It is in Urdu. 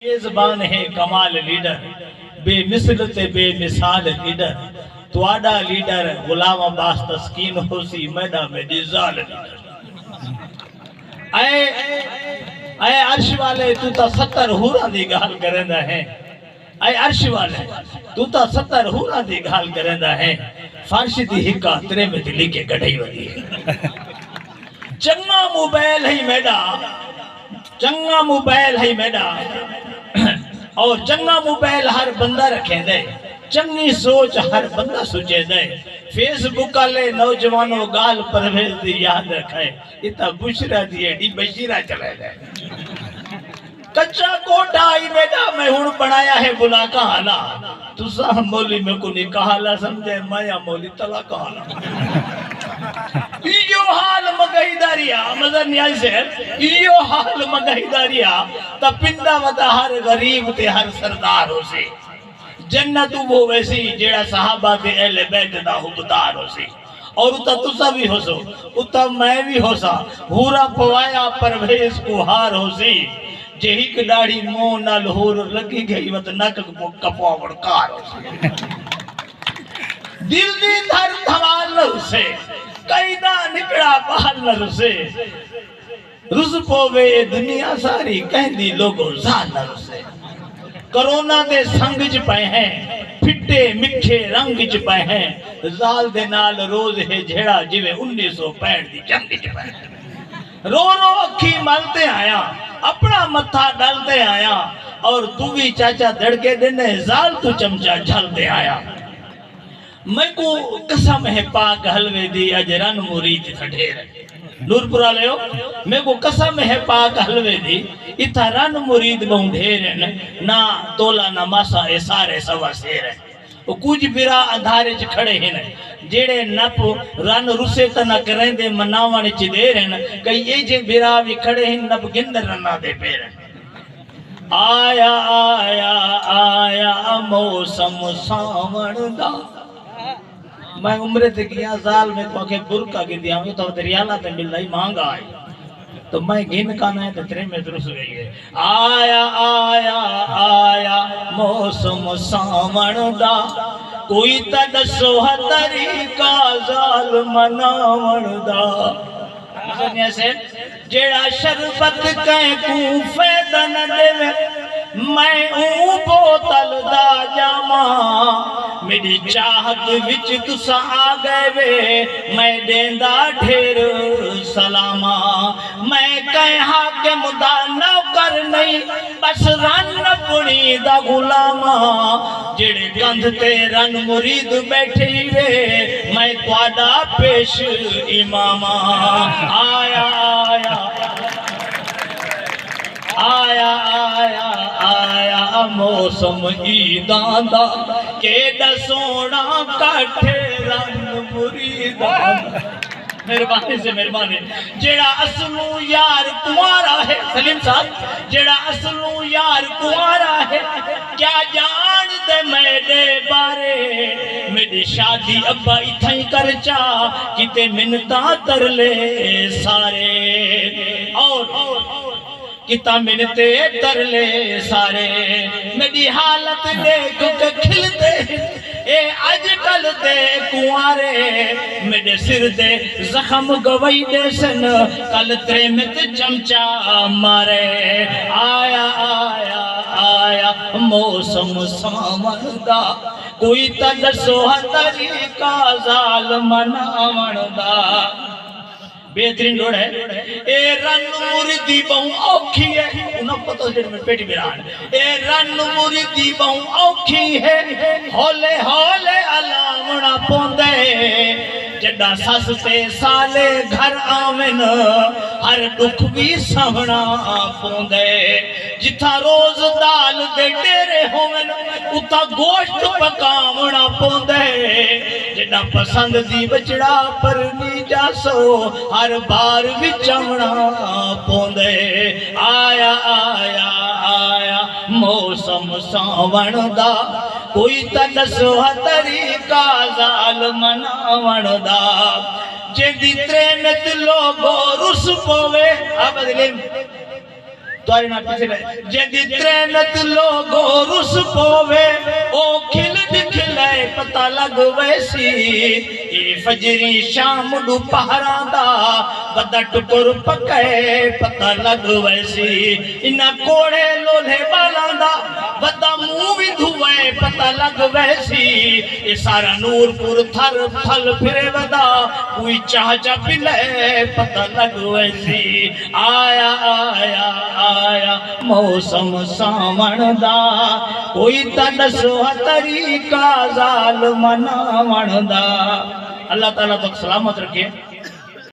یہ زبان ہے کمال لیڈر بے مثل تے بے مثال لیڈر تواڈا لیڈر غلام عباس تسکین ہوسی میڈا میڈی زال لیڈر اے عرش والے تو تا 70 ہورا دی گال کرندا ہے اے عرش والے تو تا 70 ہورا دی گال کرندا ہے فرش دی ہکا ترے میں دلی کے گڑھائی ودی ہے چنگا موبائل ہے میڈا چنگا موبائل ہے میڈا اور چنگا موبائل ہر بندہ رکھیں دے چنگی سوچ ہر بندہ سوچے دے فیس بک والے نوجوانوں گال پرویز دی یاد رکھے اتا بشرا دی ایڈی بشیرہ چلے دے کچا کوٹا آئی بیٹا میں ہون بنایا ہے بلا کا حالا تو سا مولی میں کو نکاح لا سمجھے مایا مولی تلا کا حالا یہ حال مگہی داریا مزر نیائی سے یہ حال مگہی داریا تا پندہ وطا ہر غریب تے ہر سردار ہو سے جنت وہ ویسی جیڑا صحابہ تے اہل بیت دا حبدار ہو سی اور اتا تسا بھی ہو سو اتا میں بھی ہو سا ہورا پوایا پرویز کو ہار ہو سی جے ہی کڈاڑی مو نال ہور لگی گئی وط نک کپوا وڑکار ہو سی دل دی دھر دھوال نہ سے قیدہ نکڑا پہل نہ رسے رس پوے دنیا ساری کہندی لوگوں زال نہ رسے کرونا دے سنگ چ پے ہیں پھٹے مکھے رنگ چ پے ہیں زال دے نال روز ہے جھیڑا جویں 1965 دی جنگ چ پے ہیں رو رو اکھی ملتے آیا اپنا متھا ڈالتے آیا اور تو بھی چاچا دڑکے دینے زال تو چمچا جھلتے آیا میں کو قسم ہے پاک حلوے دی اجران مرید تھڑیر نور پورا لے ہو میں کو قسم ہے پاک حلوے دی اتھا رن مرید بہن ڈھیرن نہ تولا نہ ماسا اے سارے سوا سیرن وہ کچھ برا اندھارے چ کھڑے ہیں جیڑے نپ رن رسے تنہ کریں دے مناوان چ دیرن کئی یہ جے برا بھی کھڑے ہیں نپ گندر رنا دے پیرن آیا آیا آیا موسم ساون دا میں عمرے تے کیا زال میں کو کہ برکا کی دیا ہوں تو دریالہ تے مل رہی مانگا آئی تو میں گھن کانا ہے تو ترے میں درس گئی ہے آیا آیا آیا موسم ساون دا کوئی تا دسو طریقہ زال مناون دا جیڑا شربت کہیں کو فیدہ نہ دے میں اون بوتل دا جاما میری چاہت وچ تسا آ گئے وے میں دیندہ ڈھیر سلاما میں کہیں حاکم دا نوکر نہیں بس رن پڑی دا غلاما جڑے کندھ تے رن مرید بیٹھی وے میں تواڈا پیش اماما آیا آیا آیا آیا آیا موسم عیداں دا کیڑا سونا کٹھے رن مریداں مہربانی سے مہربانی جیڑا اصلوں یار کمارا ہے سلیم صاحب جیڑا اصلوں یار کمارا ہے کیا جان دے میرے بارے میری شادی ابا اتھائی کر چا کتے منتاں تر لے سارے اور کتا منتے تر لے سارے میری حالت دیکھ کے کھلتے اے آج کل دے کوارے میرے سر دے زخم گوئی دے سن کل ترے مت چمچا مارے آیا آیا آیا موسم ساون دا کوئی تا دسو طریقہ زال مناون دا بہترین روڑ ہے اے رن مردی بہوں اوکھی ہے انہوں پتہ جڑے میں پیٹی بیران اے رن مردی بہوں اوکھی ہے ہولے ہولے علامنا پوندے جڑا سس تے سالے گھر آمن ہر دکھ بھی سہنا پوندے جتھا روز دال دے ڈیرے ہومن اتا گوشت پکاونا پوندے جڑا پسند دی بچڑا پر نی جاسو ہر بار بھی چمنا پوندے آیا آیا آیا موسم ساون دا کوئی تا دسو طریقہ زال مناون دا جے دی ترے مت لوگو رس پوے تواری نہ پچھلے جدی ترینت لوگو رس پوے او کھل دکھلے پتہ لگ ویسی اے فجری شام ڈو پہران دا بدا ٹکر پکے پتہ لگ ویسی انہ کوڑے لولے بالان دا بدا مووی دھوئے پتہ لگ ویسی اے سارا نور پور تھر پھل پھرے ودا کوئی چاہ جا پلے پتہ لگ ویسی آیا آیا آیا موسم سامن دا کوئی تدسو طریقہ ظالم نامن دا اللہ تعالیٰ تک سلامت رکھے